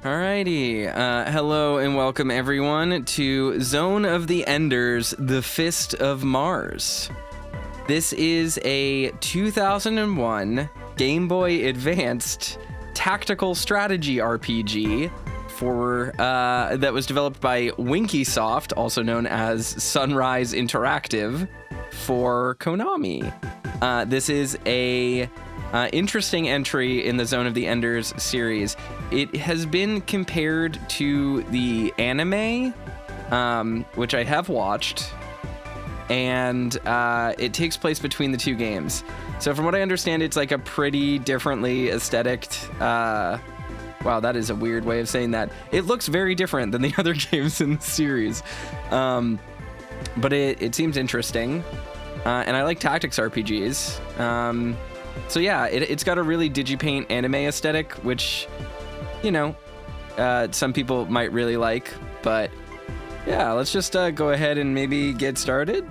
Alrighty, hello and welcome everyone to Zone of the Enders, the Fist of Mars. This is a 2001 Game Boy Advanced tactical strategy RPG that was developed by Winkysoft, also known as Sunrise Interactive, for Konami. This is a interesting entry in the Zone of the Enders series. It has been compared to the anime, which I have watched, and it takes place between the two games. So from what I understand, it's like a pretty differently aesthetic. Wow, that is a weird way of saying that. It looks very different than the other games in the series, but it seems interesting, and I like tactics RPGs. So yeah, it's got a really digipaint anime aesthetic, which, you know, some people might really like. But yeah, let's just go ahead and maybe get started.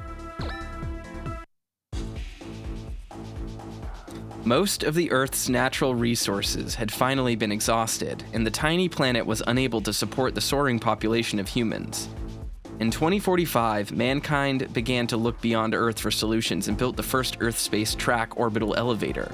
Most of the Earth's natural resources had finally been exhausted, and the tiny planet was unable to support the soaring population of humans. In 2045, mankind began to look beyond Earth for solutions and built the first Earth-space track orbital elevator.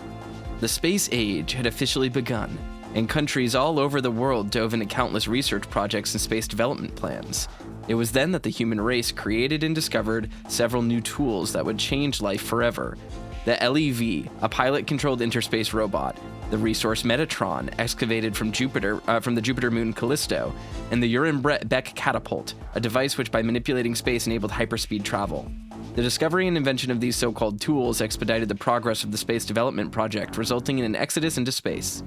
The space age had officially begun, and countries all over the world dove into countless research projects and space development plans. It was then that the human race created and discovered several new tools that would change life forever. The LEV, a pilot-controlled interspace robot, the resource Metatron, excavated from the Jupiter moon Callisto, and the Urim-Beck catapult, a device which by manipulating space enabled hyperspeed travel. The discovery and invention of these so-called tools expedited the progress of the space development project, resulting in an exodus into space.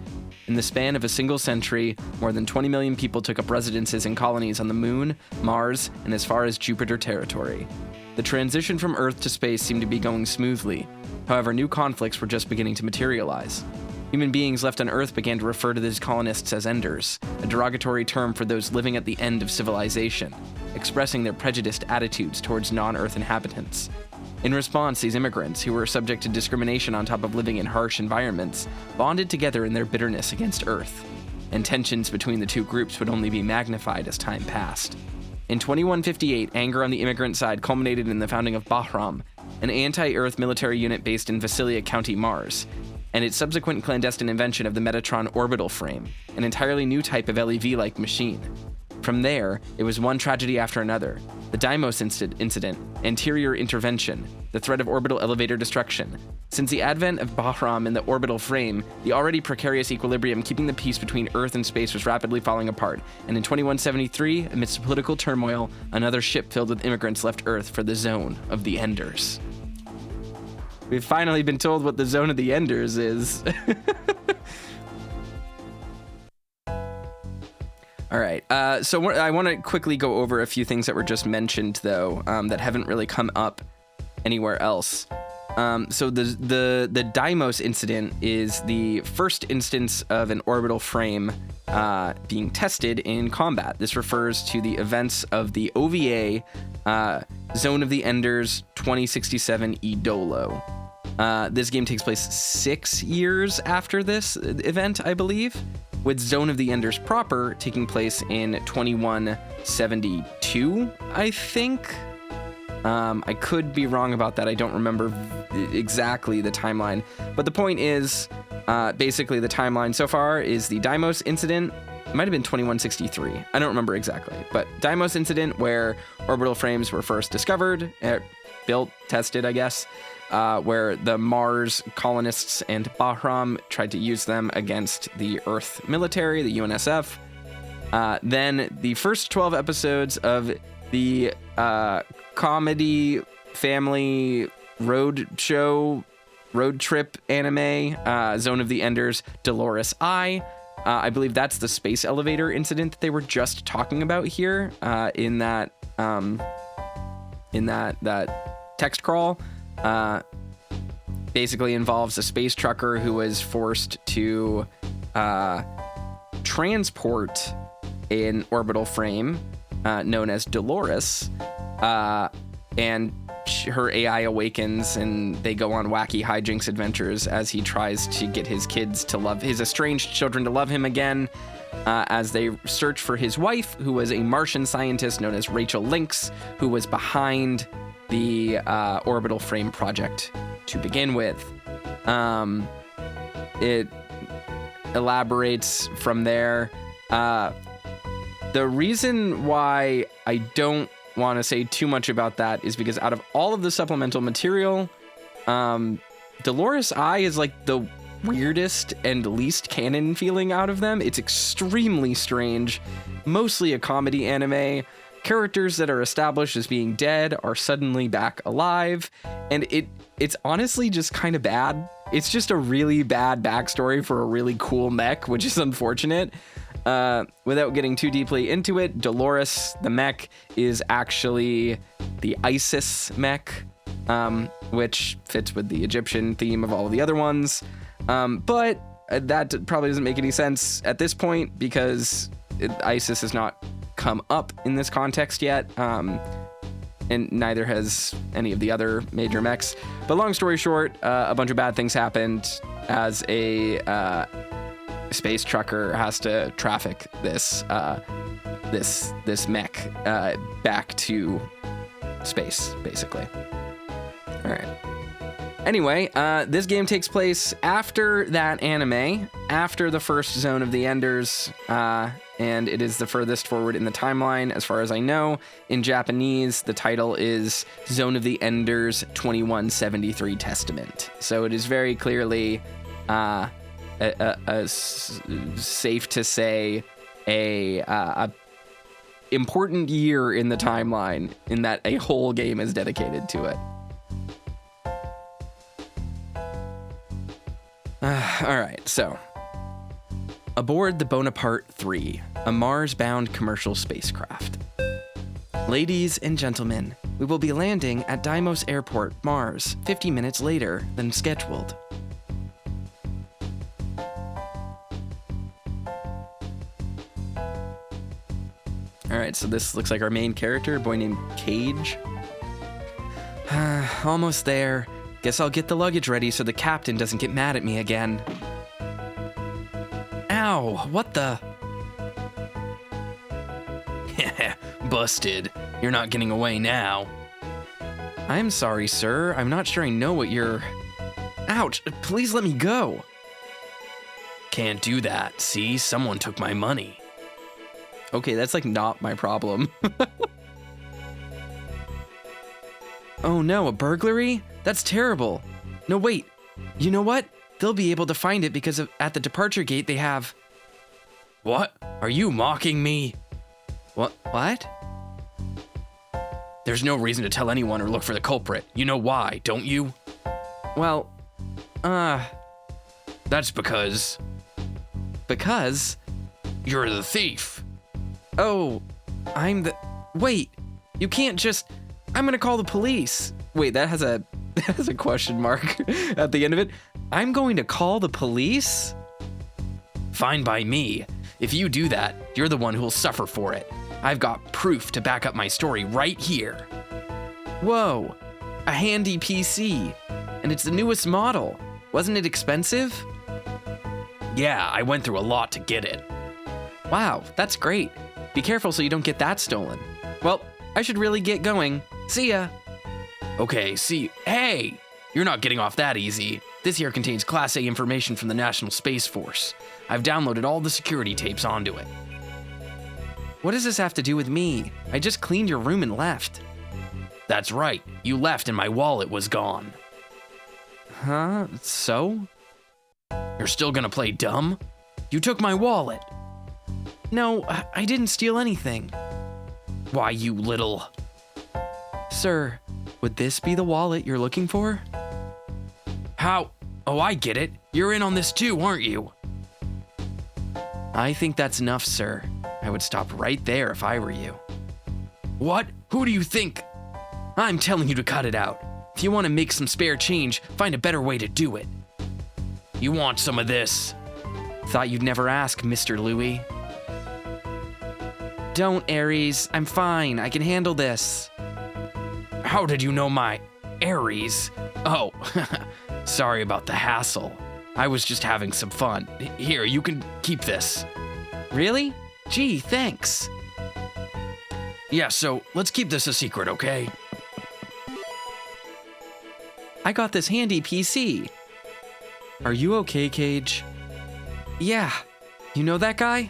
In the span of a single century, more than 20 million people took up residences in colonies on the moon, Mars, and as far as Jupiter territory. The transition from Earth to space seemed to be going smoothly. However, new conflicts were just beginning to materialize. Human beings left on Earth began to refer to these colonists as Enders, a derogatory term for those living at the end of civilization, expressing their prejudiced attitudes towards non-Earth inhabitants. In response, these immigrants, who were subject to discrimination on top of living in harsh environments, bonded together in their bitterness against Earth, and tensions between the two groups would only be magnified as time passed. In 2158, anger on the immigrant side culminated in the founding of Bahram, an anti-Earth military unit based in Visalia County, Mars, and its subsequent clandestine invention of the Metatron orbital frame, an entirely new type of LEV-like machine. From there, it was one tragedy after another: the Deimos incident, anterior intervention, the threat of orbital elevator destruction. Since the advent of Bahram and the orbital frame, the already precarious equilibrium keeping the peace between Earth and space was rapidly falling apart, and in 2173, amidst political turmoil, another ship filled with immigrants left Earth for the Zone of the Enders. We've finally been told what the Zone of the Enders is. All right, so I want to quickly go over a few things that were just mentioned, though, that haven't really come up anywhere else. So the Deimos incident is the first instance of an orbital frame being tested in combat. This refers to the events of the OVA Zone of the Enders 2067 Idolo. This game takes place 6 years after this event, I believe, with Zone of the Enders proper taking place in 2172, I think. I could be wrong about that. I don't remember exactly the timeline. But the point is, basically the timeline so far is the Deimos incident. It might have been 2163. I don't remember exactly. But Deimos incident, where orbital frames were first discovered, built, tested, I guess, where the Mars colonists and Bahram tried to use them against the Earth military, the UNSF. Then the first 12 episodes of the comedy family road trip anime, Zone of the Enders, Dolores I. I believe that's the space elevator incident that they were just talking about here in that text crawl. Basically involves a space trucker who was forced to transport an orbital frame known as Dolores, and her AI awakens and they go on wacky hijinks adventures as he tries to get his kids to love his estranged children to love him again, as they search for his wife, who was a Martian scientist known as Rachel Lynx, who was behind the orbital frame project to begin with. It elaborates from there. The reason why I don't want to say too much about that is because out of all of the supplemental material, Dolores I is like the weirdest and least canon feeling out of them. It's extremely strange, mostly a comedy anime. Characters that are established as being dead are suddenly back alive, and it's honestly just kind of bad. It's just a really bad backstory for a really cool mech, which is unfortunate. Without getting too deeply into it, Dolores, the mech, is actually the Isis mech, which fits with the Egyptian theme of all of the other ones. But that probably doesn't make any sense at this point because Isis has not come up in this context yet. And neither has any of the other major mechs. But long story short, a bunch of bad things happened as a space trucker has to traffic this mech back to space, basically. All right. Anyway, this game takes place after that anime, after the first Zone of the Enders, and it is the furthest forward in the timeline, as far as I know. In Japanese, the title is Zone of the Enders 2173 Testament. So it is very clearly, safe to say, a important year in the timeline, in that a whole game is dedicated to it. All right, so aboard the Bonaparte 3, a Mars-bound commercial spacecraft. Ladies and gentlemen, we will be landing at Deimos Airport, Mars, 50 minutes later than scheduled. All right, so this looks like our main character, a boy named Cage. Almost there. Guess I'll get the luggage ready so the captain doesn't get mad at me again. Ow, what the? Busted. You're not getting away now. I'm sorry, sir. I'm not sure I know what you're... Ouch, please let me go. Can't do that. See, someone took my money. Okay, that's like not my problem. Oh no, a burglary? That's terrible. No, wait. You know what? They'll be able to find it because at the departure gate they have... What? Are you mocking me? What? There's no reason to tell anyone or look for the culprit. You know why, don't you? Well, that's because... Because? You're the thief. Oh, I'm the... Wait, you can't just... I'm gonna call the police. Wait, that has a question mark at the end of it. I'm going to call the police? Fine by me. If you do that, you're the one who'll suffer for it. I've got proof to back up my story right here. Whoa, a handy PC. And it's the newest model. Wasn't it expensive? Yeah, I went through a lot to get it. Wow, that's great. Be careful so you don't get that stolen. Well, I should really get going. See ya. Okay, see, hey! You're not getting off that easy. This here contains Class A information from the National Space Force. I've downloaded all the security tapes onto it. What does this have to do with me? I just cleaned your room and left. That's right. You left and my wallet was gone. Huh? So? You're still gonna play dumb? You took my wallet. No, I didn't steal anything. Why, you little... Sir, would this be the wallet you're looking for? How? Oh, I get it. You're in on this too, aren't you? I think that's enough, sir. I would stop right there if I were you. What? Who do you think? I'm telling you to cut it out. If you want to make some spare change, find a better way to do it. You want some of this? Thought you'd never ask, Mr. Louie. Don't, Ares. I'm fine. I can handle this. How did you know my... Ares. Oh, sorry about the hassle. I was just having some fun. Here, you can keep this. Really? Gee, thanks. Yeah, so let's keep this a secret, okay? I got this handy PC. Are you okay, Cage? Yeah. You know that guy?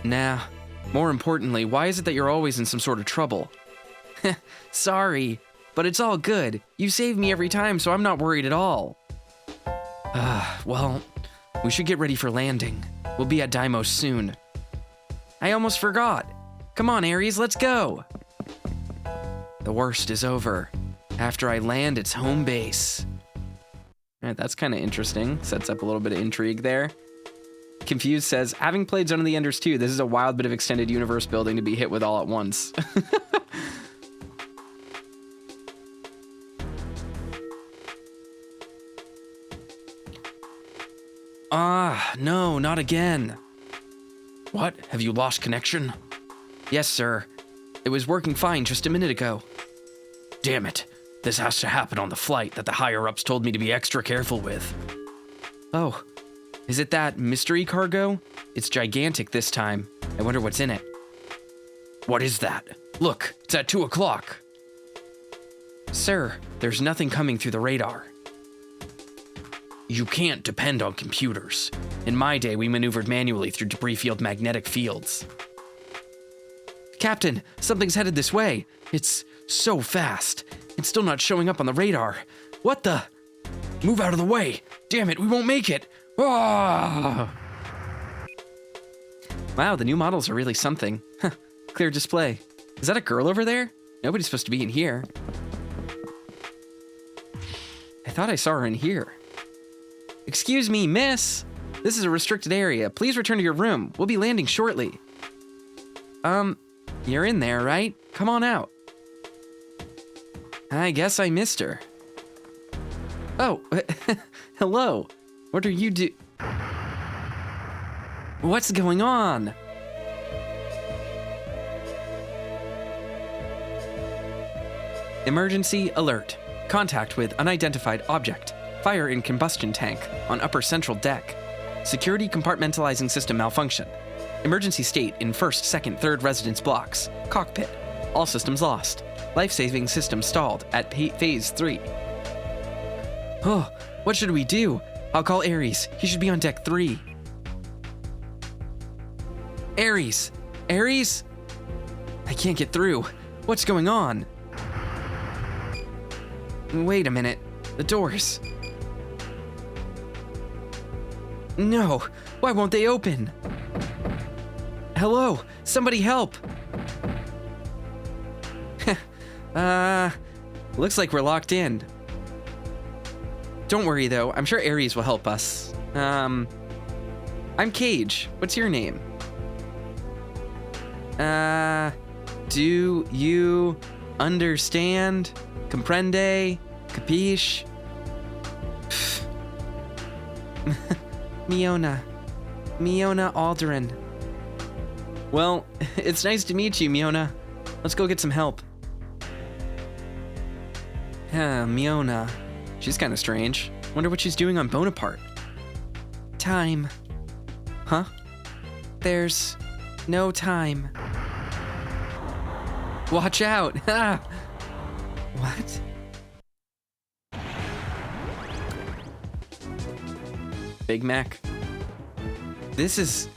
Nah. More importantly, why is it that you're always in some sort of trouble? Sorry, but it's all good. You save me every time, so I'm not worried at all. Well, we should get ready for landing. We'll be at Deimos soon. I almost forgot. Come on, Ares, let's go. The worst is over. After I land, it's home base. All right, that's kind of interesting. Sets up a little bit of intrigue there. Confused says, having played Zone of the Enders 2, this is a wild bit of extended universe building to be hit with all at once. No, not again. What? Have you lost connection? Yes, sir. It was working fine just a minute ago. Damn it. This has to happen on the flight that the higher-ups told me to be extra careful with. Oh, is it that mystery cargo? It's gigantic this time. I wonder what's in it. What is that? Look, it's at 2 o'clock. Sir, there's nothing coming through the radar. You can't depend on computers. In my day, we maneuvered manually through debris field magnetic fields. Captain, something's headed this way. It's so fast. It's still not showing up on the radar. What the? Move out of the way. Damn it, we won't make it. Ah! Wow, the new models are really something. Clear display. Is that a girl over there? Nobody's supposed to be in here. I thought I saw her in here. Excuse me, miss. This is a restricted area. Please return to your room. We'll be landing shortly. You're in there, right? Come on out. I guess I missed her. Oh, hello. What are you What's going on? Emergency alert. Contact with unidentified object. Fire in combustion tank on upper central deck. Security compartmentalizing system malfunction. Emergency state in first, second, third residence blocks. Cockpit. All systems lost. Life-saving system stalled at phase 3. Oh, what should we do? I'll call Ares. He should be on deck 3. Ares! Ares? I can't get through. What's going on? Wait a minute. The doors. No, why won't they open? Hello, somebody help. Looks like we're locked in. Don't worry though, I'm sure Ares will help us. I'm Cage. What's your name? Do you understand? Comprende? Capiche? Miona Alderan. Well, it's nice to meet you, Miona. Let's go get some help. Miona. She's kind of strange. Wonder what she's doing on Bonaparte. Time. Huh? There's no time. Watch out! What? Big Mac. This is...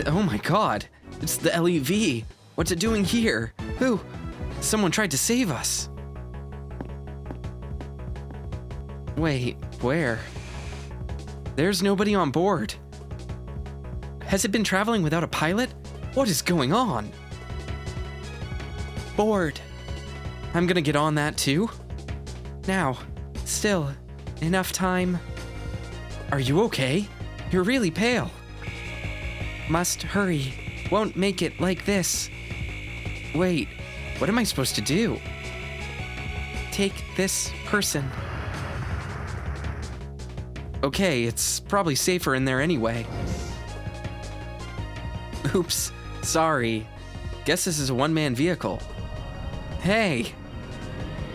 Oh my god. It's the LEV. What's it doing here? Who? Someone tried to save us. Wait, where? There's nobody on board. Has it been traveling without a pilot? What is going on? Board. I'm gonna get on that too. Now, still, enough time. Are you okay? You're really pale. Must hurry. Won't make it like this. Wait, what am I supposed to do? Take this person. Okay, it's probably safer in there anyway. Oops, sorry. Guess this is a one-man vehicle. Hey!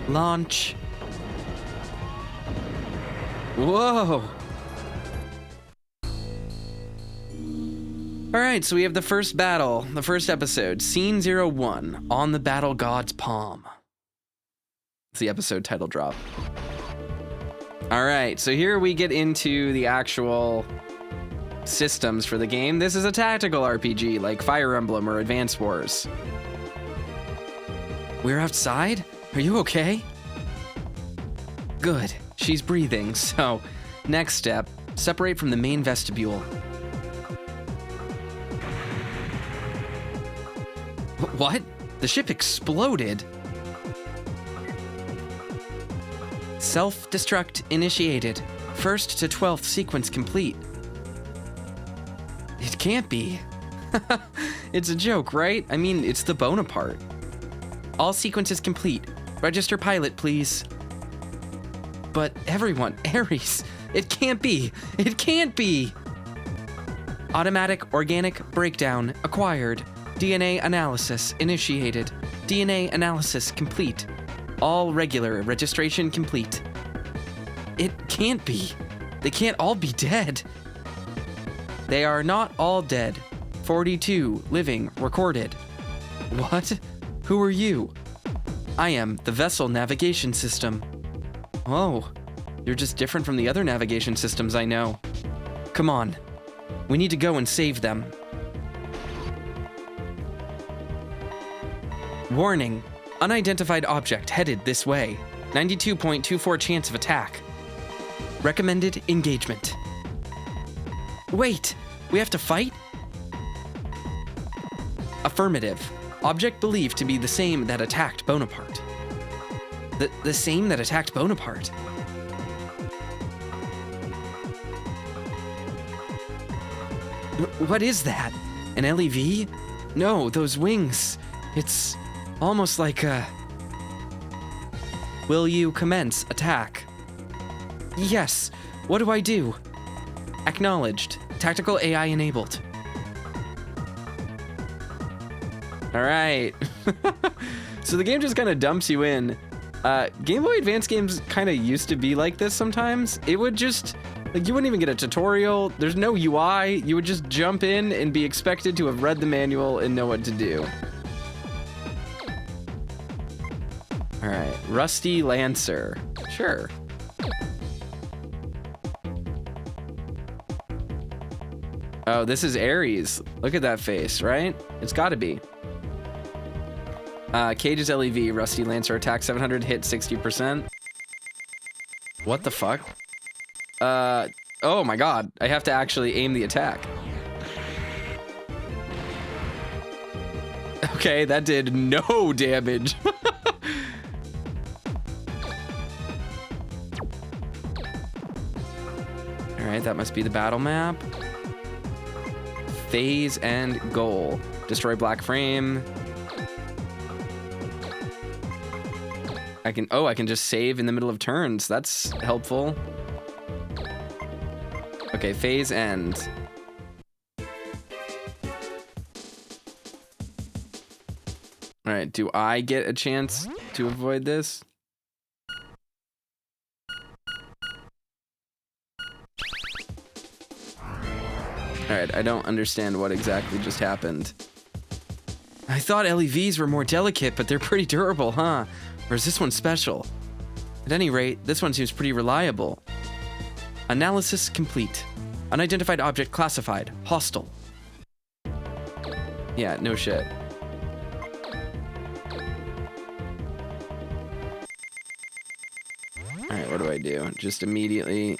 Launch. Whoa. All right, so we have the first battle, the first episode, Scene 01, On the Battle God's Palm. It's the episode title drop. All right, so here we get into the actual systems for the game. This is a tactical RPG like Fire Emblem or Advance Wars. We're outside? Are you okay? Good, she's breathing, so next step, separate from the main vestibule. What? The ship exploded? Self-destruct initiated. 1st to 12th sequence complete. It can't be. It's a joke, right? I mean, it's the Bonaparte. All sequences complete. Register pilot, please. But everyone, Ares, it can't be. It can't be. Automatic organic breakdown acquired. DNA analysis initiated. DNA analysis complete. All regular registration complete. It can't be. They can't all be dead. They are not all dead. 42 living recorded. What? Who are you? I am the vessel navigation system. Oh, you're just different from the other navigation systems I know. Come on. We need to go and save them. Warning. Unidentified object headed this way. 92.24 chance of attack. Recommended engagement. Wait, we have to fight? Affirmative. Object believed to be the same that attacked Bonaparte. The same that attacked Bonaparte? What is that? An LEV? No, those wings. It's almost like a... Will you commence attack? Yes. What do I do? Acknowledged. Tactical AI enabled. All right. So the game just kind of dumps you in. Game Boy Advance games kind of used to be like this sometimes. It would just, like, you wouldn't even get a tutorial. There's no UI. You would just jump in and be expected to have read the manual and know what to do. All right, Rusty Lancer. Sure. Oh, this is Ares. Look at that face, right? It's gotta be. Cage's LEV, Rusty Lancer, attack 700, hit 60%. What the fuck? Oh my god, I have to actually aim the attack. Okay, that did no damage. Alright, that must be the battle map. Phase and goal. Destroy black frame. I can just save in the middle of turns. That's helpful. Okay, phase end. All right, do I get a chance to avoid this? All right, I don't understand what exactly just happened. I thought LEVs were more delicate, but they're pretty durable, huh? Or is this one special? At any rate, this one seems pretty reliable. Analysis complete. Unidentified object classified. Hostile. Yeah, no shit. Alright, what do I do? Just immediately...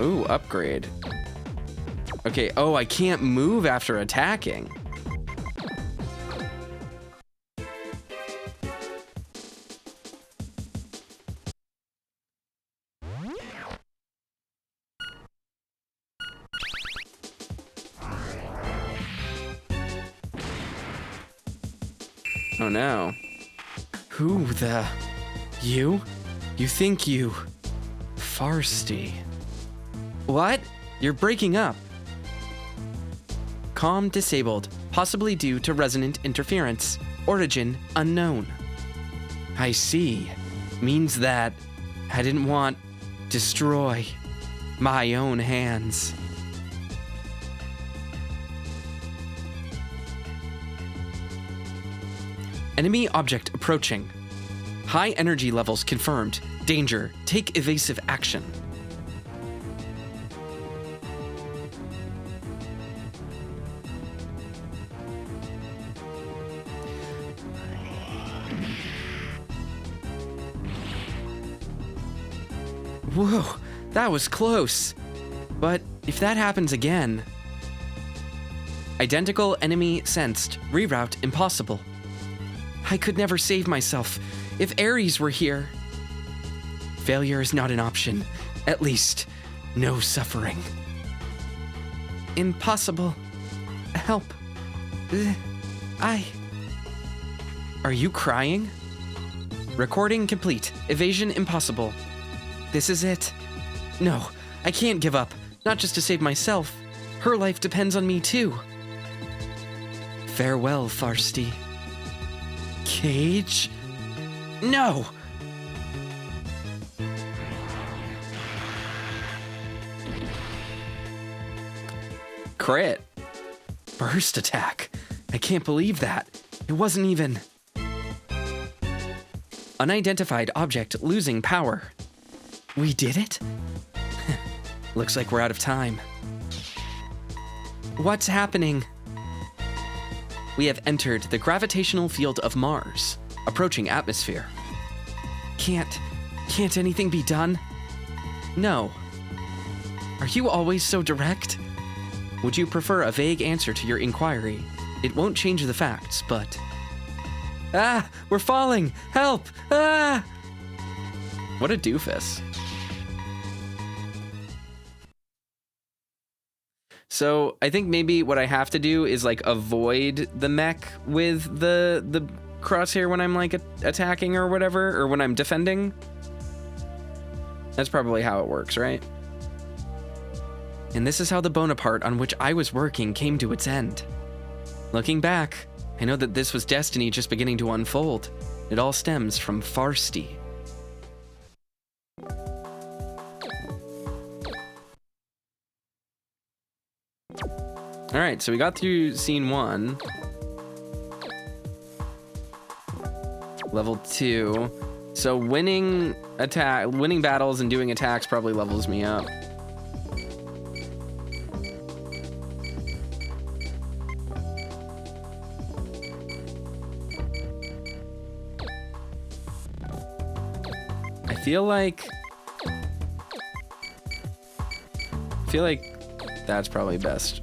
Ooh, upgrade. Okay, oh, I can't move after attacking. Oh no. Who the... You? You think you... Farsty. What? You're breaking up. Comm disabled. possibly due to resonant interference. Origin unknown. I see. Means that I didn't want destroy my own hands. Enemy object approaching. High energy levels confirmed. Danger. Take evasive action. Whoa, that was close. But if that happens again... Identical enemy sensed. Reroute impossible. I could never save myself if Ares were here. Failure is not an option. At least, no suffering. Impossible. Help. Are you crying? Recording complete. Evasion impossible. This is it. No, I can't give up. Not just to save myself. Her life depends on me too. Farewell, Farsty. Cage? No! Crit. Burst attack. I can't believe that. It wasn't even... Unidentified object losing power. We did it? Looks like we're out of time. What's happening? We have entered the gravitational field of Mars, approaching atmosphere. Can't anything be done? No. Are you always so direct? Would you prefer a vague answer to your inquiry? It won't change the facts, but... Ah! We're falling! Help! Ah! What a doofus. So I think maybe what I have to do is like avoid the mech with the crosshair when I'm like attacking or whatever, or when I'm defending. That's probably how it works, right? And this is how the Bonaparte on which I was working came to its end. Looking back, I know that this was destiny just beginning to unfold. It all stems from Farsty. Alright, so we got through scene 1. Level 2. So winning battles and doing attacks probably levels me up. I feel like that's probably best.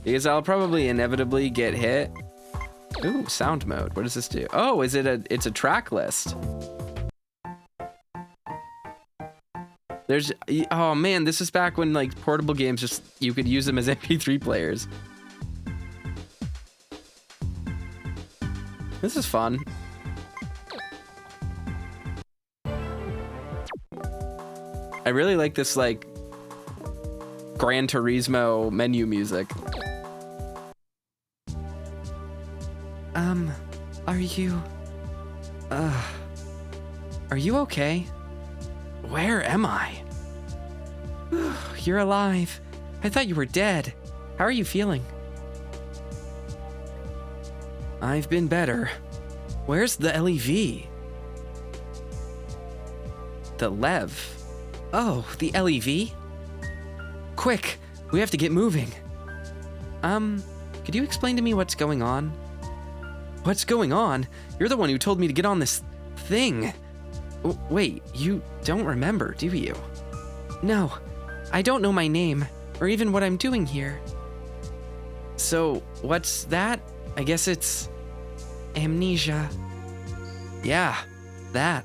Because I'll probably inevitably get hit. Ooh, sound mode. What does this do? Oh, it's a track list. Oh man, this is back when like portable games you could use them as MP3 players. This is fun. I really like this like Gran Turismo menu music. Are you okay? Where am I? You're alive. I thought you were dead. How are you feeling? I've been better. Where's the LEV? The Lev? Oh, the LEV? Quick, we have to get moving. Could you explain to me what's going on? What's going on? You're the one who told me to get on this thing. Wait, you don't remember, do you? No, I don't know my name, or even what I'm doing here. So, what's that? I guess it's... amnesia. Yeah, that.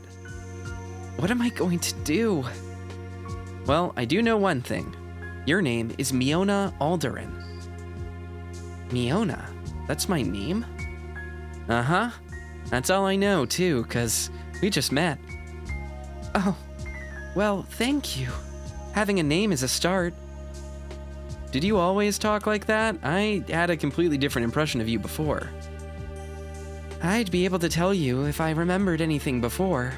What am I going to do? Well, I do know one thing. Your name is Miona Alderin. Miona? That's my name? Uh-huh. That's all I know, too, 'cause we just met. Oh, well, thank you. Having a name is a start. Did you always talk like that? I had a completely different impression of you before. I'd be able to tell you if I remembered anything before.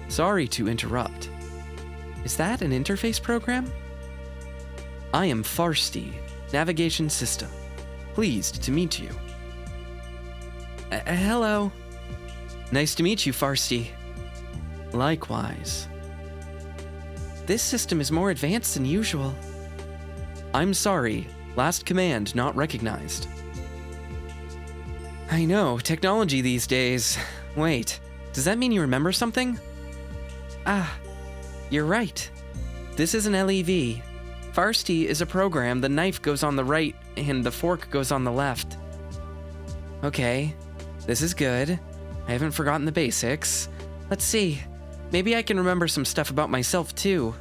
Sorry to interrupt. Is that an interface program? I am Farsty, Navigation System. Pleased to meet you. Hello. Nice to meet you, Farsty. Likewise. This system is more advanced than usual. I'm sorry. Last command not recognized. I know, technology these days. Wait, does that mean you remember something? Ah, you're right. This is an LEV. Farsty is a program. The knife goes on the right and the fork goes on the left. Okay, this is good. I haven't forgotten the basics. Let's see. Maybe I can remember some stuff about myself too.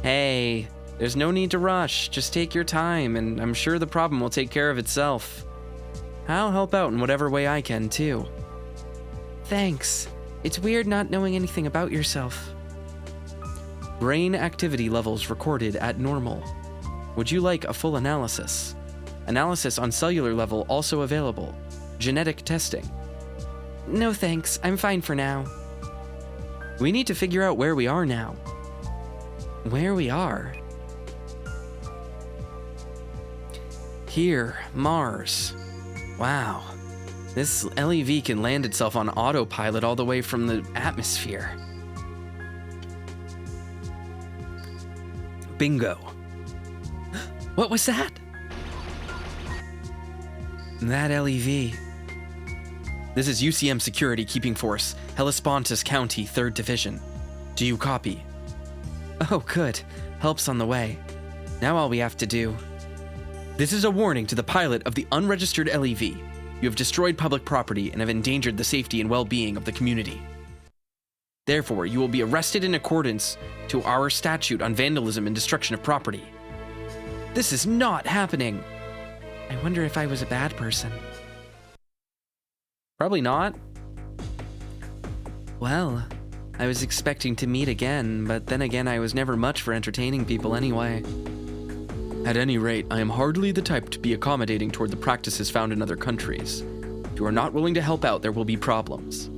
Hey, there's no need to rush. Just take your time, and I'm sure the problem will take care of itself. I'll help out in whatever way I can, too. Thanks. It's weird not knowing anything about yourself. Brain activity levels recorded at normal. Would you like a full analysis? Analysis on cellular level also available. Genetic testing. No thanks, I'm fine for now. We need to figure out where we are now. Where we are? Here, Mars. Wow. This LEV can land itself on autopilot all the way from the atmosphere. Bingo. What was that? That LEV. This is UCM Security Keeping Force, Hellespontus County, 3rd Division. Do you copy? Oh, good. Help's on the way. Now all we have to do... This is a warning to the pilot of the unregistered LEV. You have destroyed public property and have endangered the safety and well-being of the community. Therefore, you will be arrested in accordance to our statute on vandalism and destruction of property. This is not happening. I wonder if I was a bad person. Probably not. Well, I was expecting to meet again, but then again I was never much for entertaining people anyway. At any rate, I am hardly the type to be accommodating toward the practices found in other countries. If you are not willing to help out, there will be problems.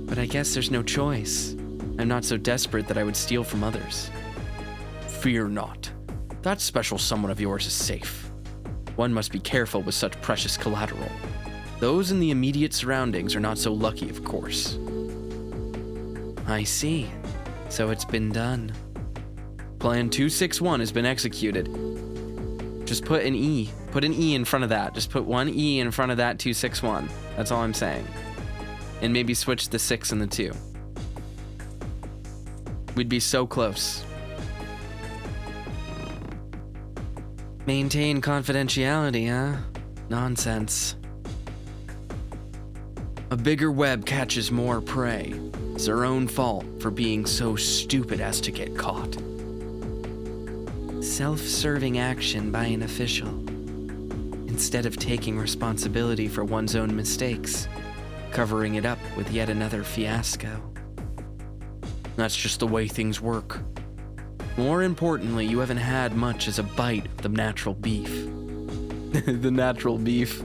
But I guess there's no choice. I'm not so desperate that I would steal from others. Fear not. That special someone of yours is safe. One must be careful with such precious collateral. Those in the immediate surroundings are not so lucky, of course. I see. So it's been done. Plan 261 has been executed. Just put an E. Put an E in front of that. Just put one E in front of that 261. That's all I'm saying. And maybe switch the 6 and the 2. We'd be so close. Maintain confidentiality, huh? Nonsense. A bigger web catches more prey. It's their own fault for being so stupid as to get caught. Self-serving action by an official. Instead of taking responsibility for one's own mistakes, covering it up with yet another fiasco. That's just the way things work. More importantly, you haven't had much as a bite of the natural beef. The natural beef.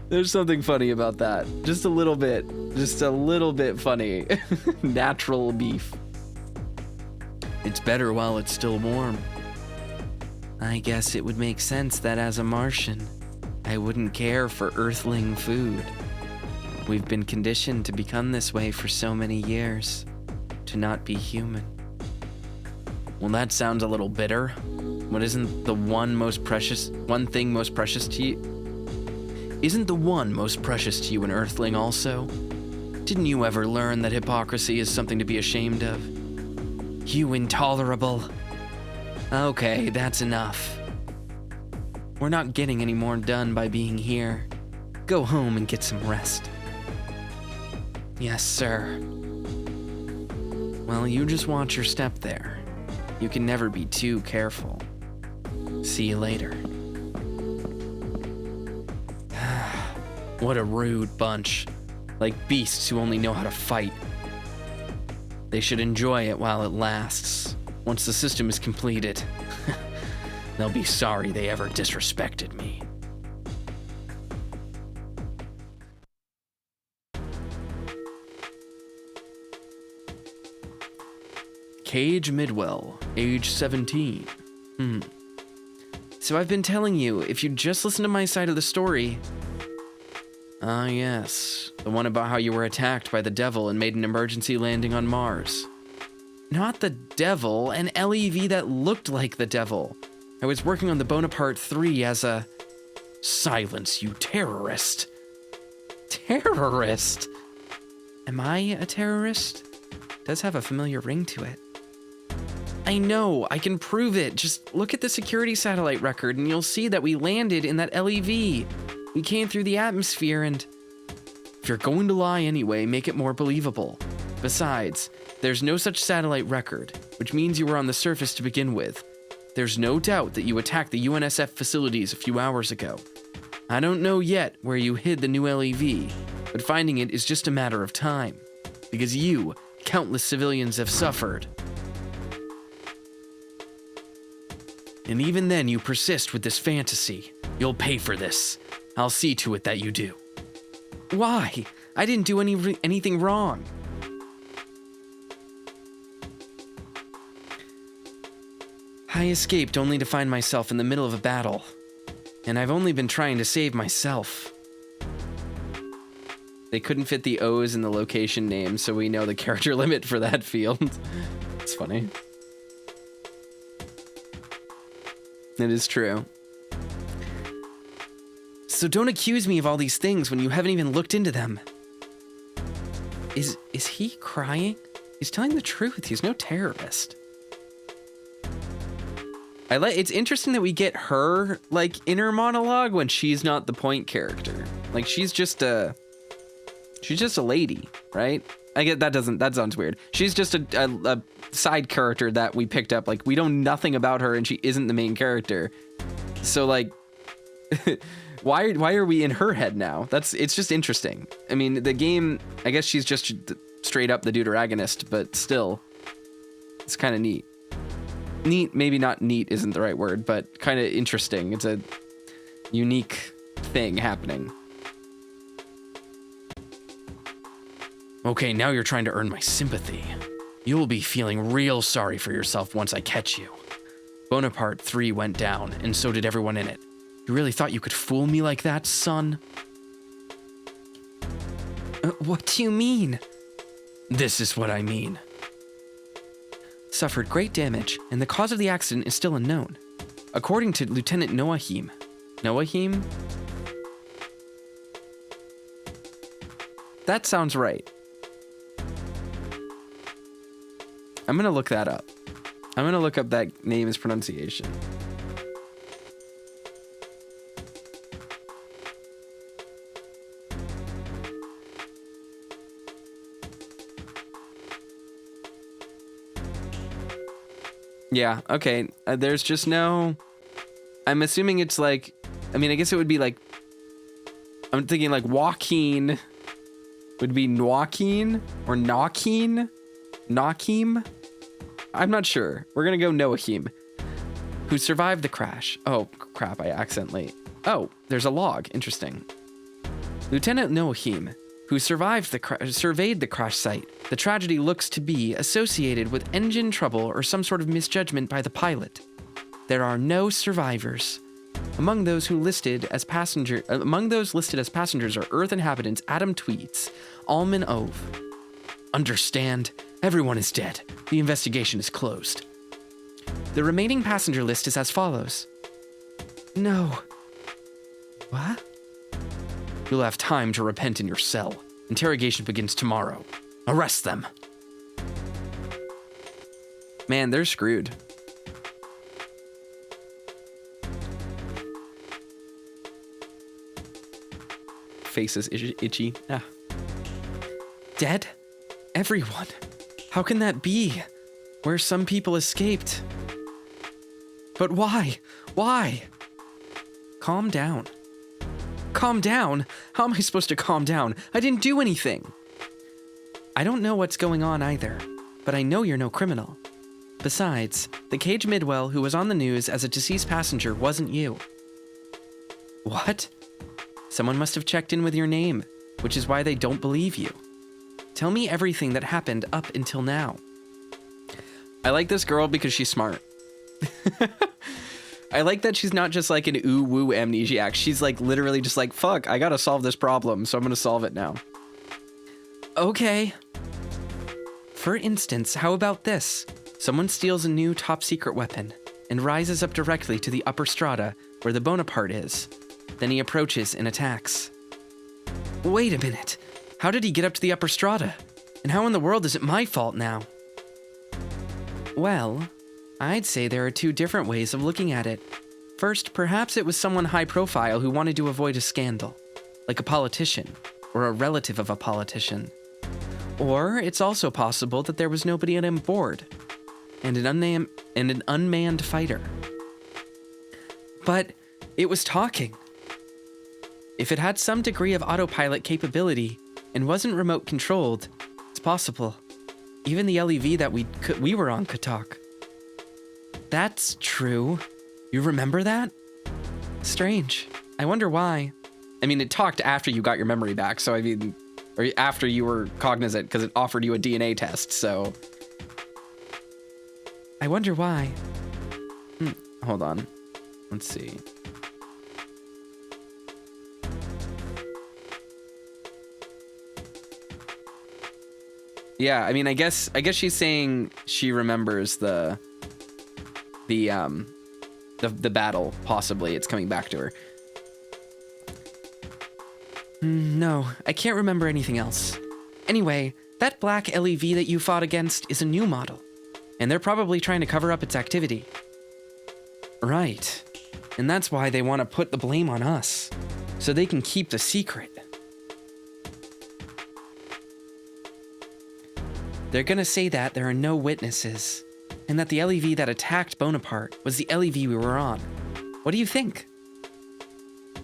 There's something funny about that. Just a little bit. Just a little bit funny. Natural beef. It's better while it's still warm. I guess it would make sense that as a Martian, I wouldn't care for Earthling food. We've been conditioned to become this way for so many years, to not be human. Well, that sounds a little bitter. What isn't the one thing most precious to you? Isn't the one most precious to you an Earthling also? Didn't you ever learn that hypocrisy is something to be ashamed of? You intolerable. Okay, that's enough. We're not getting any more done by being here. Go home and get some rest. Yes, sir. Well, you just watch your step there. You can never be too careful. See you later. What a rude bunch. like beasts who only know how to fight. They should enjoy it while it lasts. Once the system is completed, they'll be sorry they ever disrespected me. Cage Midwell, age 17. So I've been telling you, if you just listen to my side of the story... Ah, yes. The one about how you were attacked by the devil and made an emergency landing on Mars. Not the devil, an LEV that looked like the devil. I was working on the Bonaparte 3 as a... Silence, you terrorist. Terrorist? Am I a terrorist? Does have a familiar ring to it. I know, I can prove it. Just look at the security satellite record and you'll see that we landed in that LEV. We came through the atmosphere and... If you're going to lie anyway, make it more believable. Besides, there's no such satellite record, which means you were on the surface to begin with. There's no doubt that you attacked the UNSF facilities a few hours ago. I don't know yet where you hid the new LEV, but finding it is just a matter of time. Because you, countless civilians have suffered. And even then you persist with this fantasy. You'll pay for this. I'll see to it that you do. Why? I didn't do anything wrong. I escaped only to find myself in the middle of a battle. And I've only been trying to save myself. They couldn't fit the O's in the location name, so we know the character limit for that field. It's funny. It is true. So don't accuse me of all these things when you haven't even looked into them. Is he crying? He's telling the truth. He's no terrorist. It's interesting that we get her, like, inner monologue when she's not the point character. Like, she's just a lady, right? I get that sounds weird. She's just a side character that we picked up. Like, we know nothing about her and she isn't the main character. So, like, why are we in her head now? It's just interesting. I mean, the game, I guess she's just straight up the deuteragonist, but still, it's kind of neat. Neat, maybe not neat isn't the right word, but kind of interesting. It's a unique thing happening. Okay, now you're trying to earn my sympathy. You will be feeling real sorry for yourself once I catch you. Bonaparte 3 went down, and so did everyone in it. You really thought you could fool me like that, son? What do you mean? This is what I mean. Suffered great damage, and the cause of the accident is still unknown. According to Lieutenant Noahim. Noahim? That sounds right. I'm gonna look that up. I'm gonna look up that name's pronunciation. Yeah, okay. There's just no... I'm assuming it's like... I mean, I guess it would be like... I'm thinking like Joaquin would be Joaquin or Nakim? Nakim? I'm not sure. We're gonna go Noahim, who survived the crash. Oh, crap, I accidentally... Oh, there's a log. Interesting. Lieutenant Noahim, who surveyed the crash site. The tragedy looks to be associated with engine trouble or some sort of misjudgment by the pilot. There are no survivors. Among those listed as passengers are Earth inhabitants Adam Tweeds, Alman Ove. Understand? Everyone is dead. The investigation is closed. The remaining passenger list is as follows. No. What? You'll have time to repent in your cell. Interrogation begins tomorrow. Arrest them. Man, they're screwed. Face is itchy. Ah. Dead? Everyone. How can that be? Where some people escaped. But why? Why? Calm down. Calm down? How am I supposed to calm down? I didn't do anything. I don't know what's going on either, but I know you're no criminal. Besides, the Cage Midwell who was on the news as a deceased passenger wasn't you. What? Someone must have checked in with your name, which is why they don't believe you. Tell me everything that happened up until now. I like this girl because she's smart. I like that she's not just like an ooh-woo amnesiac. She's like literally just like, fuck, I gotta solve this problem, so I'm gonna solve it now. Okay. For instance, how about this? Someone steals a new top-secret weapon and rises up directly to the upper strata where the Bonaparte is. Then he approaches and attacks. Wait a minute. How did he get up to the upper strata? And how in the world is it my fault now? Well, I'd say there are two different ways of looking at it. First, perhaps it was someone high profile who wanted to avoid a scandal, like a politician or a relative of a politician. Or it's also possible that there was nobody on board and an unmanned fighter. But it was talking. If it had some degree of autopilot capability and wasn't remote controlled, it's possible. Even the LEV that we were on could talk. That's true. You remember that? Strange. I wonder why. I mean, it talked after you got your memory back, so I mean, or after you were cognizant, because it offered you a DNA test, so. I wonder why. Hold on. Let's see. Yeah, I mean, I guess she's saying she remembers the battle, possibly. It's coming back to her. No, I can't remember anything else. Anyway, that black LEV that you fought against is a new model, and they're probably trying to cover up its activity. Right. And that's why they want to put the blame on us, so they can keep the secret. They're gonna say that there are no witnesses, and that the LEV that attacked Bonaparte was the LEV we were on. What do you think?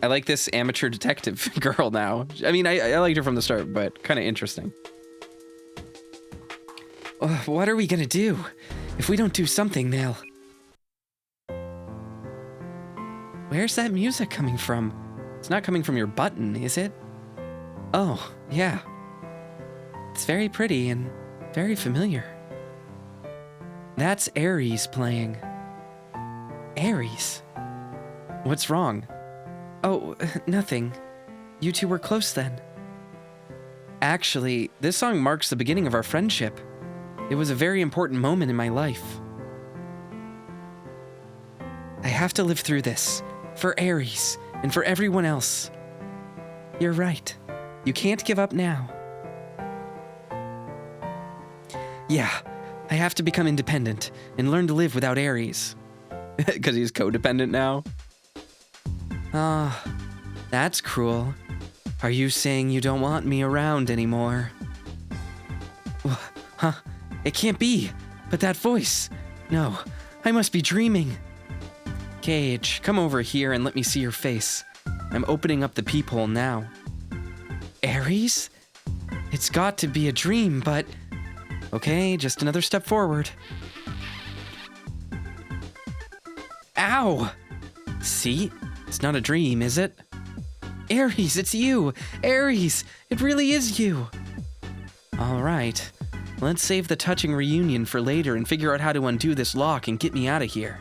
I like this amateur detective girl now. I mean, I liked her from the start, but kind of interesting. What are we gonna do? If we don't do something, they'll... Where's that music coming from? It's not coming from your button, is it? Oh, yeah. It's very pretty and very familiar. That's Ares playing. Ares? What's wrong? Oh, nothing. You two were close then. Actually, this song marks the beginning of our friendship. It was a very important moment in my life. I have to live through this, for Ares, and for everyone else. You're right. You can't give up now. Yeah, I have to become independent and learn to live without Ares. Because he's codependent now? Ah, that's cruel. Are you saying you don't want me around anymore? Huh? It can't be. But that voice. No, I must be dreaming. Cage, come over here and let me see your face. I'm opening up the peephole now. Ares? It's got to be a dream, but... Okay, just another step forward. Ow! See? It's not a dream, is it? Ares, it's you! Ares! It really is you! Alright. Let's save the touching reunion for later and figure out how to undo this lock and get me out of here.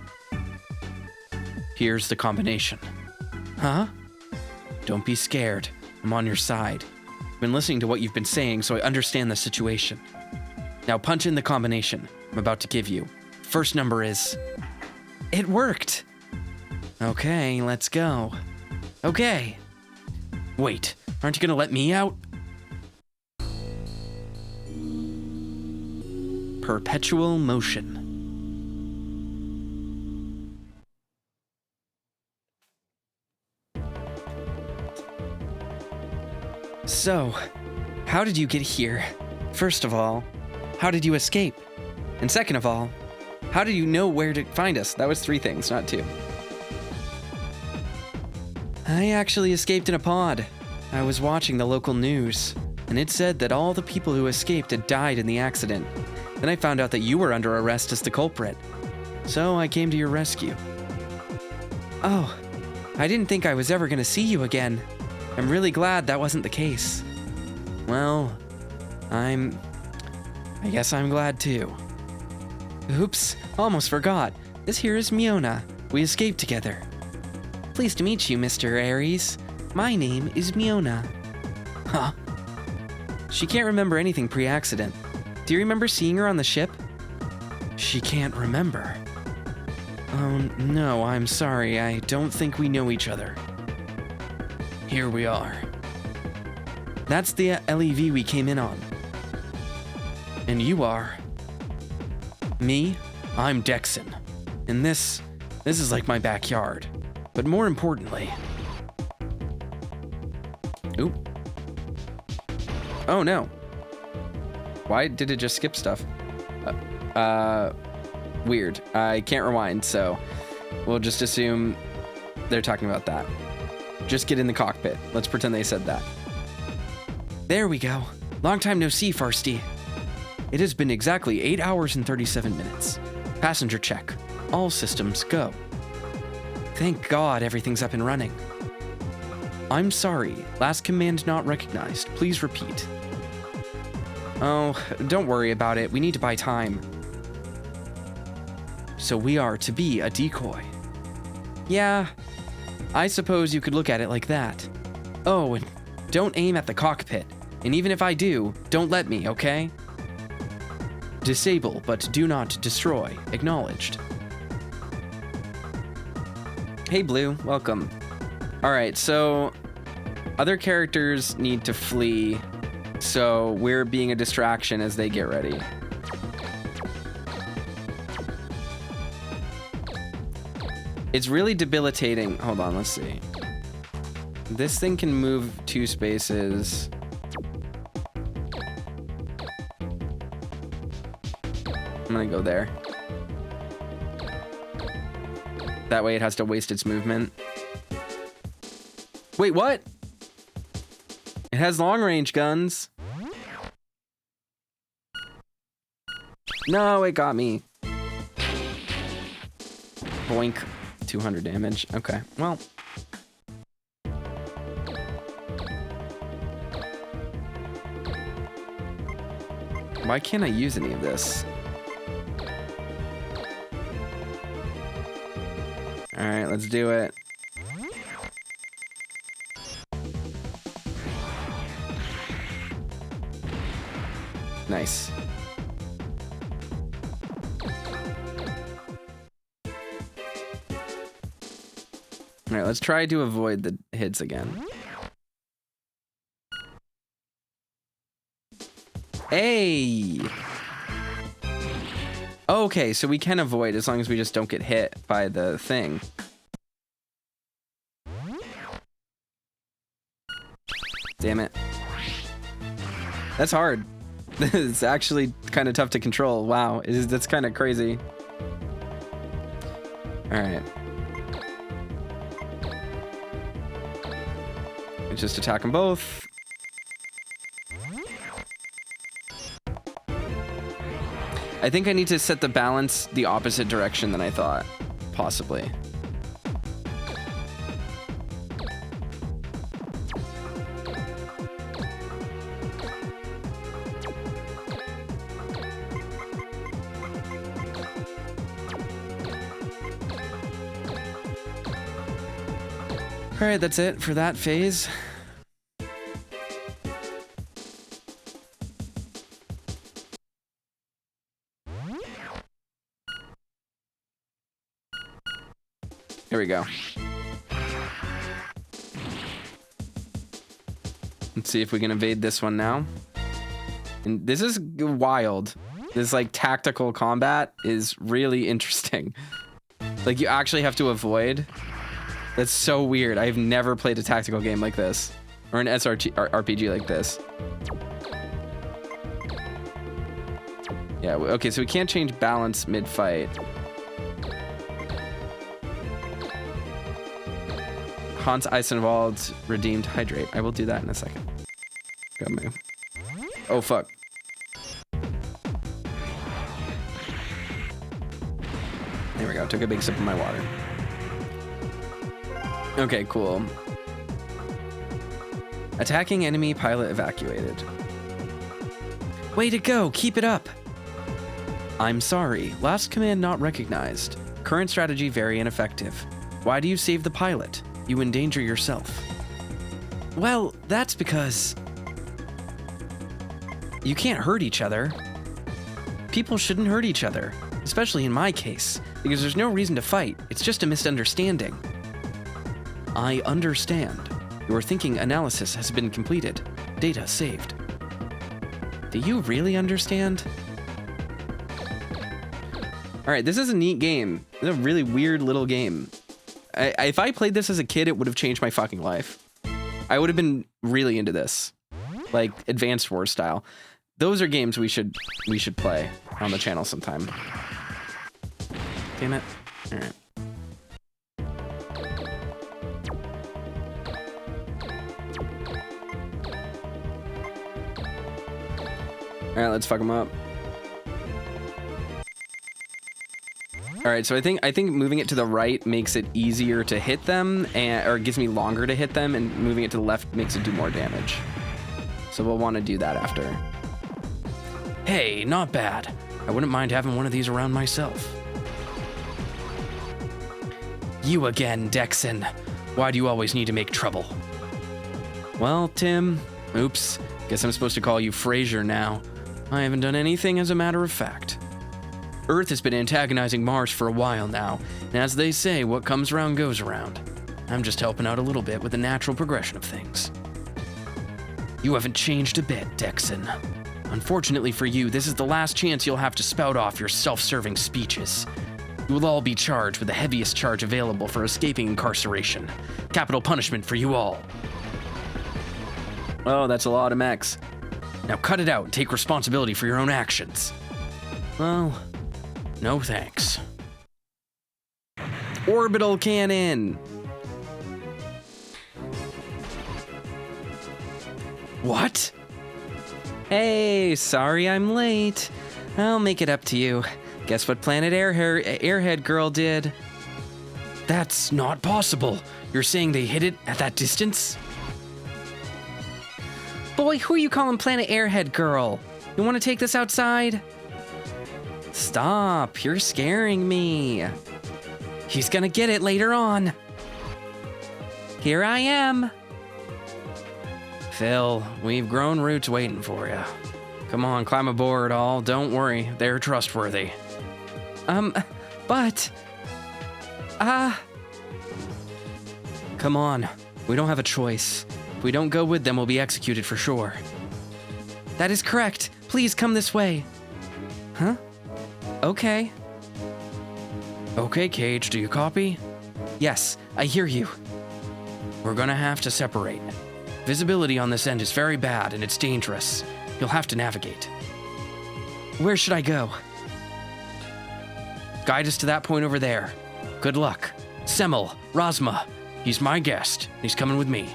Here's the combination. Huh? Don't be scared. I'm on your side. I've been listening to what you've been saying, so I understand the situation. Now punch in the combination I'm about to give you. First number is... It worked! Okay, let's go. Okay. Wait, aren't you gonna let me out? Perpetual motion. So, how did you get here? First of all, how did you escape? And second of all, how did you know where to find us? That was 3 things, not 2. I actually escaped in a pod. I was watching the local news, and it said that all the people who escaped had died in the accident. Then I found out that you were under arrest as the culprit. So I came to your rescue. Oh, I didn't think I was ever gonna see you again. I'm really glad that wasn't the case. Well, I guess I'm glad too. Oops, almost forgot. This here is Miona. We escaped together. Pleased to meet you, Mr. Aries. My name is Miona. Huh. She can't remember anything pre-accident. Do you remember seeing her on the ship? She can't remember. Oh, no, I'm sorry. I don't think we know each other. Here we are. That's the LEV we came in on. And you are? Me? I'm Dexon. And this is like my backyard. But more importantly... Oop. Oh no. Why did it just skip stuff? Weird. I can't rewind, so we'll just assume they're talking about that. Just get in the cockpit. Let's pretend they said that. There we go. Long time no see, Farsty. It has been exactly 8 hours and 37 minutes. Passenger check. All systems go. Thank God everything's up and running. I'm sorry. Last command not recognized. Please repeat. Oh, don't worry about it. We need to buy time. So we are to be a decoy. Yeah, I suppose you could look at it like that. Oh, and don't aim at the cockpit. And even if I do, don't let me, okay? Disable, but do not destroy. Acknowledged. Hey, Blue. Welcome. All right, so other characters need to flee, so we're being a distraction as they get ready. It's really debilitating. Hold on, let's see. This thing can move 2 spaces. I'm gonna go there. That way it has to waste its movement. Wait, what? It has long-range guns. No, it got me. Boink. 200 damage. Okay, well. Why can't I use any of this? All right, let's do it. Nice. All right, let's try to avoid the hits again. Hey! Okay, so we can avoid as long as we just don't get hit by the thing. Damn it. That's hard. It's actually kind of tough to control. Wow, that's kind of crazy. All right. Let's just attack them both. I think I need to set the balance the opposite direction than I thought, possibly. All right, that's it for that phase. Here we go. Let's see if we can evade this one now. And this is wild. This like tactical combat is really interesting. Like you actually have to avoid. That's so weird. I've never played a tactical game like this, or an RPG like this. Yeah, okay, so we can't change balance mid-fight. Hans Eisenwald redeemed hydrate. I will do that in a second. Got me. Oh, fuck. There we go. Took a big sip of my water. Okay, cool. Attacking enemy pilot evacuated. Way to go. Keep it up. I'm sorry. Last command not recognized. Current strategy very ineffective. Why do you save the pilot? You endanger yourself. Well, that's because you can't hurt each other. People shouldn't hurt each other, especially in my case, because there's no reason to fight. It's just a misunderstanding. I understand. Your thinking analysis has been completed. Data saved. Do you really understand? All right, this is a neat game. It's a really weird little game. If I played this as a kid, it would have changed my fucking life. I would have been really into this, like Advanced Wars style. Those are games we should play on the channel sometime. Damn it! All right. All right, let's fuck them up. All right, so I think moving it to the right makes it easier to hit them, or it gives me longer to hit them, and moving it to the left makes it do more damage. So we'll want to do that after. Hey, not bad. I wouldn't mind having one of these around myself. You again, Dexon. Why do you always need to make trouble? Well, Tim, oops. Guess I'm supposed to call you Fraser now. I haven't done anything as a matter of fact. Earth has been antagonizing Mars for a while now, and as they say, what comes around goes around. I'm just helping out a little bit with the natural progression of things. You haven't changed a bit, Dexon. Unfortunately for you, this is the last chance you'll have to spout off your self-serving speeches. You will all be charged with the heaviest charge available for escaping incarceration. Capital punishment for you all. Oh, that's a lot of mechs. Now cut it out and take responsibility for your own actions. Well, no thanks. Orbital cannon! What? Hey, sorry I'm late. I'll make it up to you. Guess what planet Airhead Girl did? That's not possible. You're saying they hit it at that distance? Boy, who are you calling Planet Airhead Girl? You want to take this outside? Stop, you're scaring me. He's gonna get it later on. Here I am. Phil, we've grown roots waiting for you. Come on, climb aboard, all. Don't worry, they're trustworthy. But... Come on, we don't have a choice. If we don't go with them, we'll be executed for sure. That is correct. Please come this way. Huh? Okay. Okay, Cage, do you copy? Yes, I hear you. We're gonna have to separate. Visibility on this end is very bad and it's dangerous. You'll have to navigate. Where should I go? Guide us to that point over there. Good luck. Semmel, Rosma. He's my guest. He's coming with me.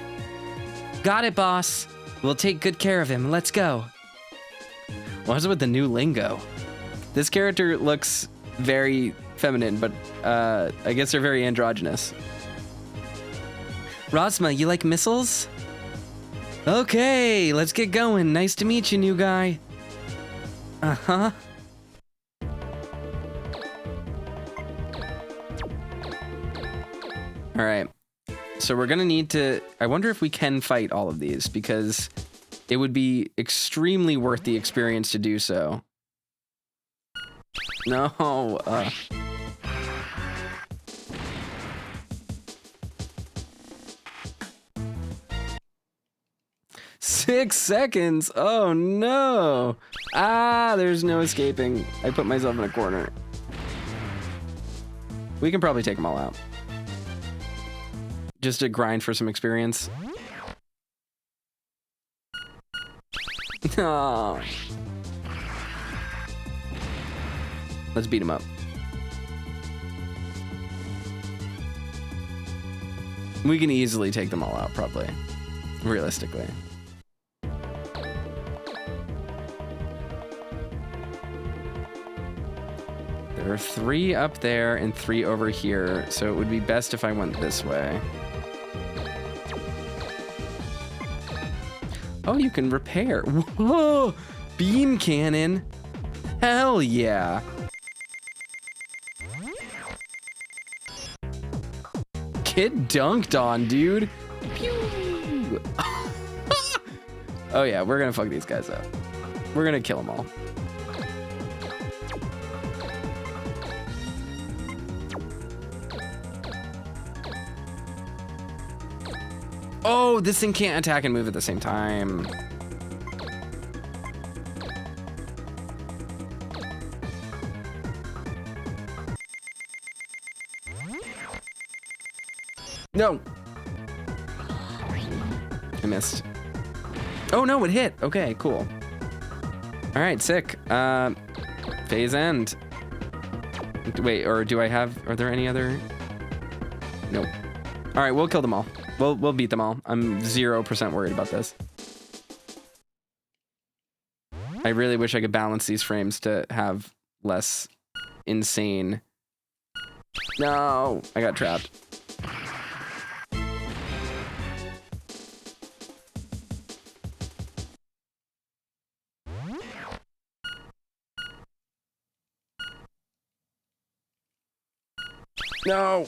Got it, boss. We'll take good care of him. Let's go. What's with the new lingo? This character looks very feminine, but I guess they're very androgynous. Rosma, you like missiles? Okay, let's get going. Nice to meet you, new guy. Uh-huh. All right. So we're gonna need to... I wonder if we can fight all of these, because it would be extremely worth the experience to do so. No, 6 seconds. Oh no. Ah, there's no escaping. I put myself in a corner. We can probably take them all out. Just to grind for some experience. No. Let's beat him up. We can easily take them all out, probably. Realistically. There are 3 up there and 3 over here, so it would be best if I went this way. Oh, you can repair. Whoa! Beam cannon. Hell yeah. Get dunked on, dude. Pew. Oh yeah, we're gonna fuck these guys up. We're gonna kill them all. Oh, this thing can't attack and move at the same time. No. I missed. Oh no, it hit. Okay, cool. All right, sick. Phase end. Wait, or do I have, are there any other? Nope. All right, we'll kill them all. We'll beat them all. I'm 0% worried about this. I really wish I could balance these frames to have less insane. No, I got trapped. No.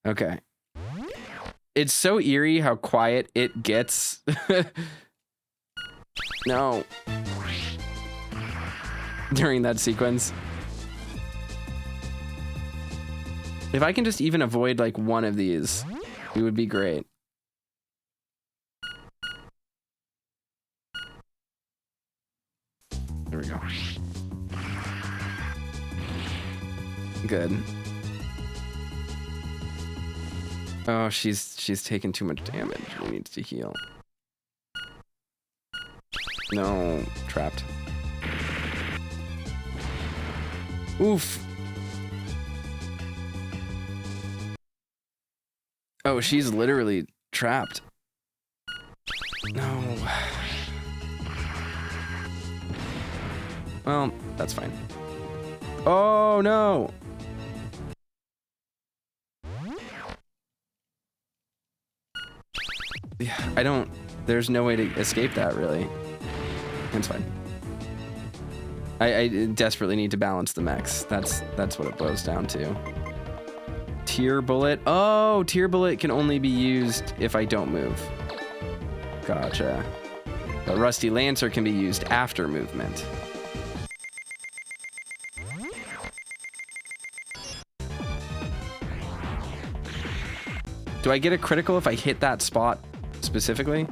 Okay. It's so eerie how quiet it gets. No. During that sequence. If I can just even avoid like one of these, it would be great. There we go. Good. Oh, she's taken too much damage. She needs to heal. No, trapped. Oof. Oh, she's literally trapped. No. Well, that's fine. Oh, no. Yeah, I don't... There's no way to escape that, really. It's fine. I desperately need to balance the mechs. That's what it boils down to. Tear bullet. Oh, tear bullet can only be used if I don't move. Gotcha. But rusty lancer can be used after movement. Do I get a critical if I hit that spot specifically?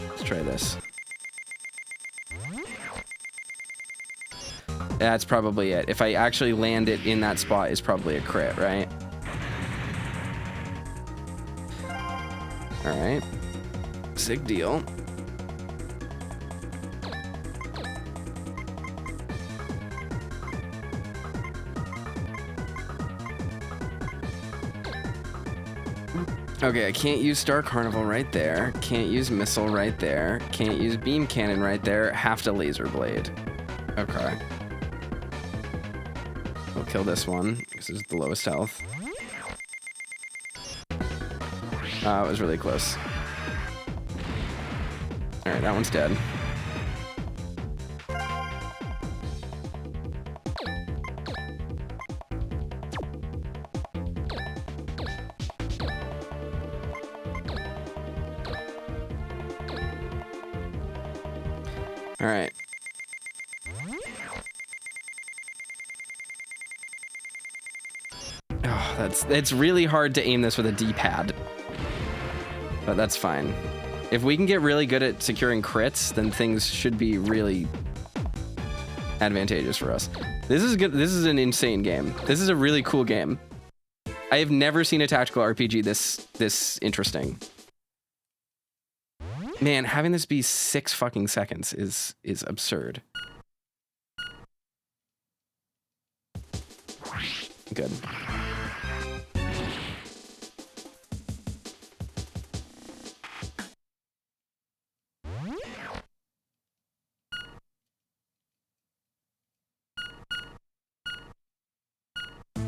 Let's try this. That's probably it. If I actually land it in that spot, it's probably a crit, right? All right. Sick deal. Okay, I can't use Star Carnival right there. Can't use Missile right there. Can't use Beam Cannon right there. Have to Laser Blade. Okay. We'll kill this one, because this is the lowest health. It was really close. Alright, that one's dead. All right. Oh, it's really hard to aim this with a D-pad. But that's fine. If we can get really good at securing crits, then things should be really advantageous for us. This is good. This is an insane game. This is a really cool game. I have never seen a tactical RPG this interesting. Man, having this be 6 fucking seconds is absurd. Good.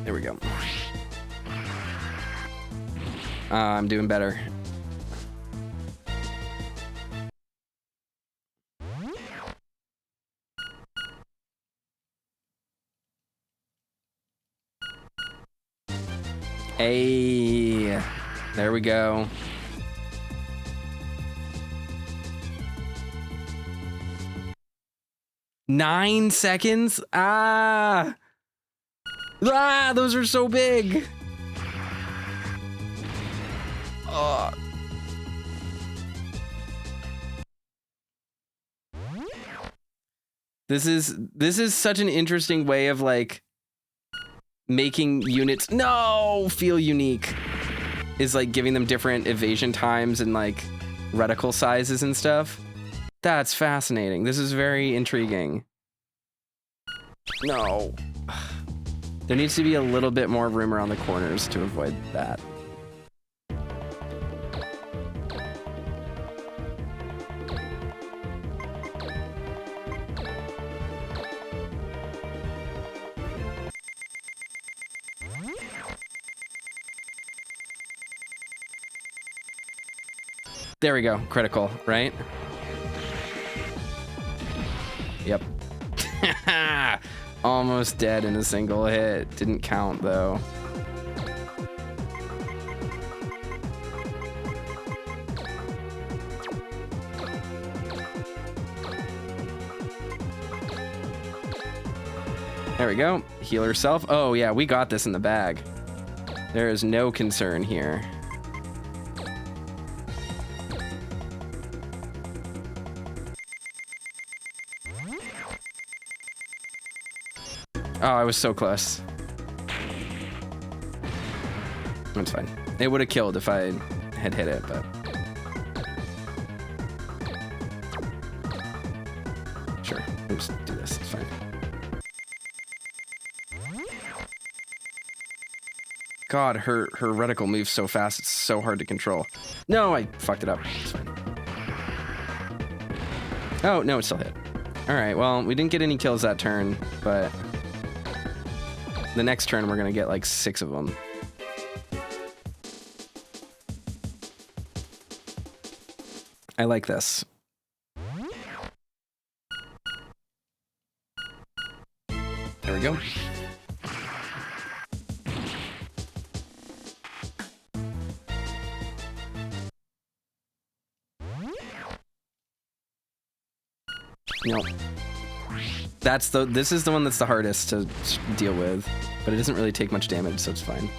There we go. I'm doing better. Hey, there we go. Nine seconds? Ah, those are so big. Oh. This is such an interesting way of like making units feel unique, is like giving them different evasion times and like reticle sizes and stuff. That's fascinating. This is very intriguing. No. There needs to be a little bit more room around the corners to avoid that. There we go. Critical, right? Yep. Almost dead in a single hit. Didn't count, though. There we go. Heal herself. Oh, yeah, we got this in the bag. There is no concern here. Oh, I was so close. That's fine. It would have killed if I had hit it, but... Sure, we'll just do this, it's fine. God, her reticle moves so fast, it's so hard to control. No, I fucked it up, it's fine. Oh, no, it still hit. Alright, well, we didn't get any kills that turn, but... The next turn, we're gonna get like 6 of them. I like this. There we go. Nope. This is the one that's the hardest to deal with, but it doesn't really take much damage, so it's fine.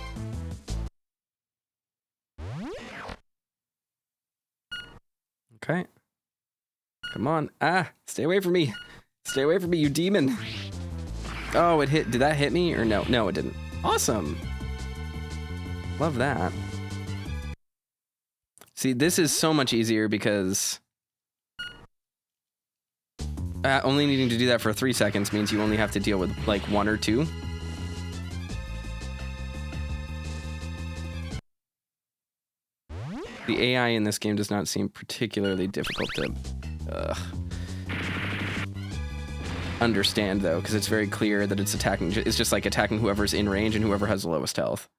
Okay. Come on. Ah, stay away from me. Stay away from me, you demon. Oh, it hit. Did that hit me or no? No, it didn't. Awesome. Love that. See, this is so much easier because only needing to do that for 3 seconds means you only have to deal with like 1 or 2. The AI in this game does not seem particularly difficult to understand, though, because it's very clear that it's attacking. It's just like attacking whoever's in range and whoever has the lowest health.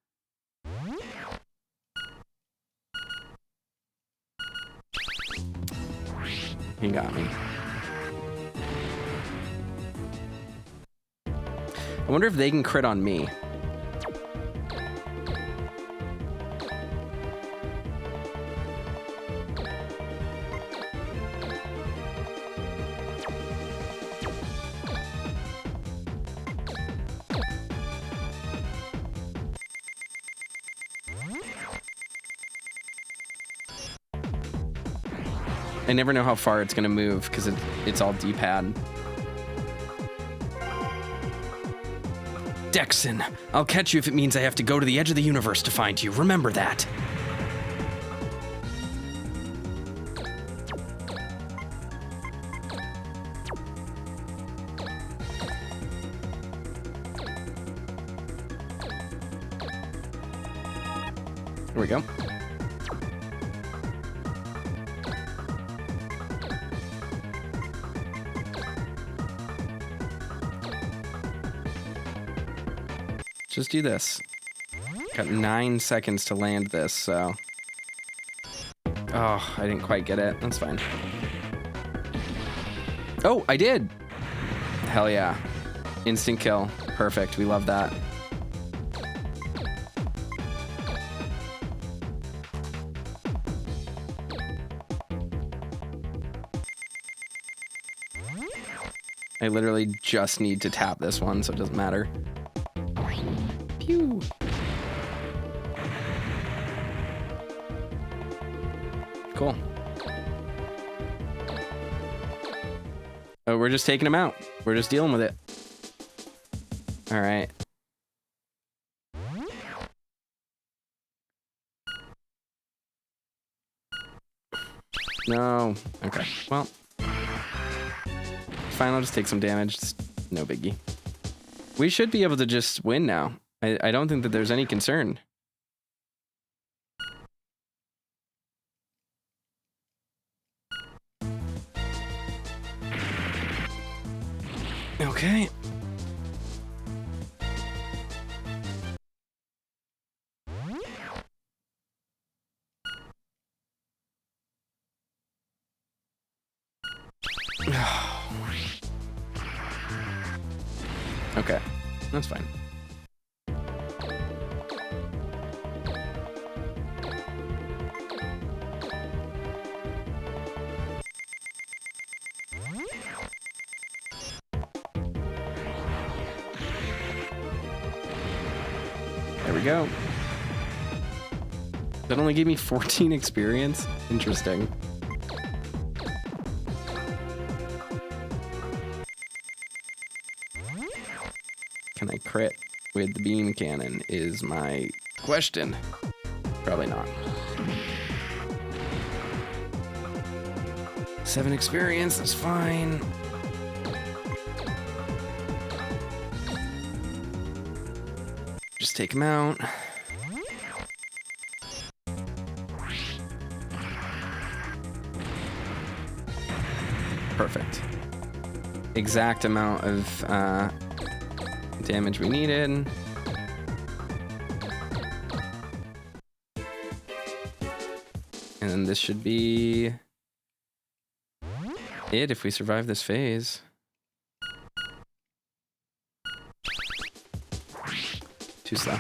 He got me. I wonder if they can crit on me. I never know how far it's gonna move because it's all D-pad. Dexon, I'll catch you if it means I have to go to the edge of the universe to find you. Remember that. Here we go. Just do this. Got 9 seconds to land this, so... Oh, I didn't quite get it. That's fine. Oh, I did! Hell yeah. Instant kill. Perfect. We love that. I literally just need to tap this one, so it doesn't matter. Pew. Cool. Oh, we're just taking him out. We're just dealing with it. All right. No. Okay. Well. Fine, I'll just take some damage. It's no biggie. We should be able to just win now. I don't think that there's any concern. Okay. Okay, that's fine. There we go. That only gave me 14 experience? Interesting. Can I crit with the beam cannon is my question. Probably not. 7 experience, that's fine. Just take him out. Perfect. Exact amount of damage we needed. And then this should be it if we survive this phase. Too slow.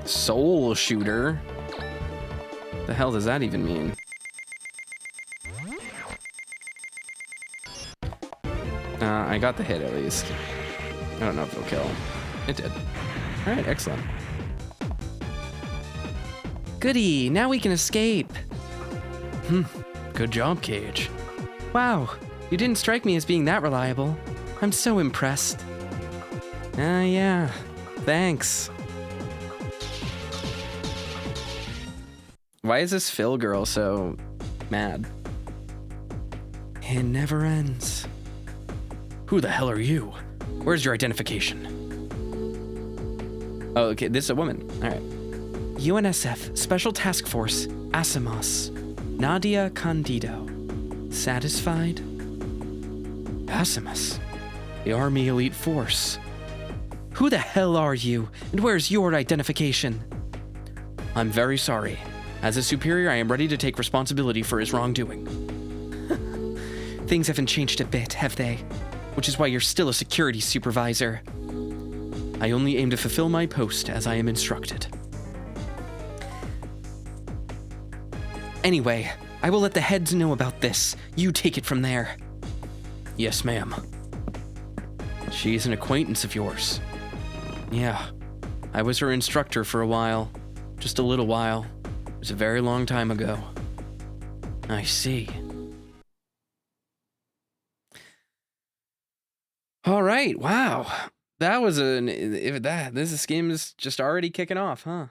Soul shooter? The hell does that even mean? I got the hit at least. I don't know if it'll kill. It did. All right, excellent. Goody, now we can escape. Good job, Cage. Wow, you didn't strike me as being that reliable. I'm so impressed. Yeah, thanks. Why is this Phil girl so mad? It never ends. Who the hell are you? Where's your identification? Oh, okay, this is a woman. All right. UNSF Special Task Force, Asimos. Nadia Candido. Satisfied? Asimos. The Army Elite Force. Who the hell are you, and where's your identification? I'm very sorry. As a superior, I am ready to take responsibility for his wrongdoing. Things haven't changed a bit, have they? Which is why you're still a security supervisor. I only aim to fulfill my post as I am instructed. Anyway, I will let the heads know about this. You take it from there. Yes, ma'am. She is an acquaintance of yours. Yeah, I was her instructor for a while. Just a little while. It was a very long time ago. I see. All right. Wow. That was this game is just already kicking off, huh?